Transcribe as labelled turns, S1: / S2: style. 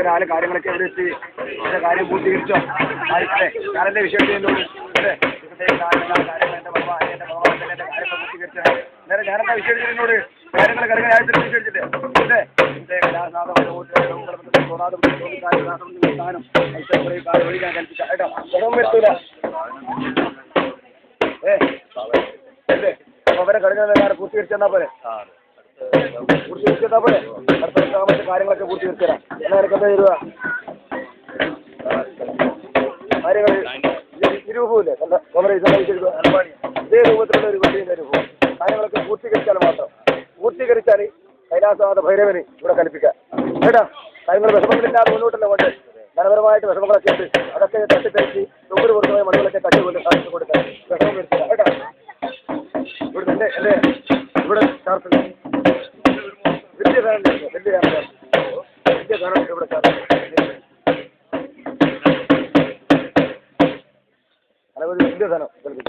S1: നാല് കാര്യങ്ങളൊക്കെ എവിടെ എത്തി എന്റെ കാര്യം പൂർത്തീകരിച്ചോ അല്ലേ ഞാനെന്റെ വിഷയം ചെയ്യുന്നുള്ളൂ അല്ലേ എന്റെ കാര്യങ്ങൾ പൂർത്തീകരിച്ച നേരെ ഞാനെന്താ വിഷയം ചെയ്യുന്നോട് കാര്യങ്ങൾ കിടക്കാൻ ആഴ്ച വിഷയിച്ചിട്ട് അല്ലേ ഒഴിക്കാൻ കൽപ്പിച്ച കേട്ടോ ഗുണം വരുത്തൂല അല്ലേ അവരെ കളിക്കുന്ന പൂർത്തീകരിച്ചെന്നാ പോലെ പൂർത്തീകരിച്ചെന്നാ പോലെ അടുത്ത മറ്റു കാര്യങ്ങളൊക്കെ പൂർത്തീകരിച്ചരാം എല്ലാവർക്കും എന്താ തരുക കാര്യങ്ങൾ രൂപമില്ലേ ഇതേ രൂപത്തിലുള്ള ഒരു വലിയ രൂപം കാര്യങ്ങളൊക്കെ പൂർത്തീകരിച്ചാൽ മാത്രം പൂർത്തീകരിച്ചാൽ കൈലാസനാഥ ഭൈരവന് ഇവിടെ കൽപ്പിക്കാം കേട്ടാ കാര്യങ്ങൾ വിഷമങ്ങളില്ലാതെ മുന്നോട്ടല്ല കൊണ്ട് ധനപരമായിട്ട് വിഷമങ്ങളൊക്കെ ഉണ്ട് അതൊക്കെ തട്ടിത്തെറിച്ച് തൊമ്പര് കൊടുക്കുന്ന മണികളൊക്കെ തട്ടിക്കൊണ്ട് കാണിച്ചു കൊടുക്കാൻ വിഷമം വരുത്തില്ല കേട്ടാ ഇവിടെ എന്റെ ഇവിടെ ചാർത്ത് വലിയ ഫാനുണ്ട് വലിയ ഫാനുണ്ട് ഇവിടെ ചാർത്ത് അനവധി വലിയ ധനം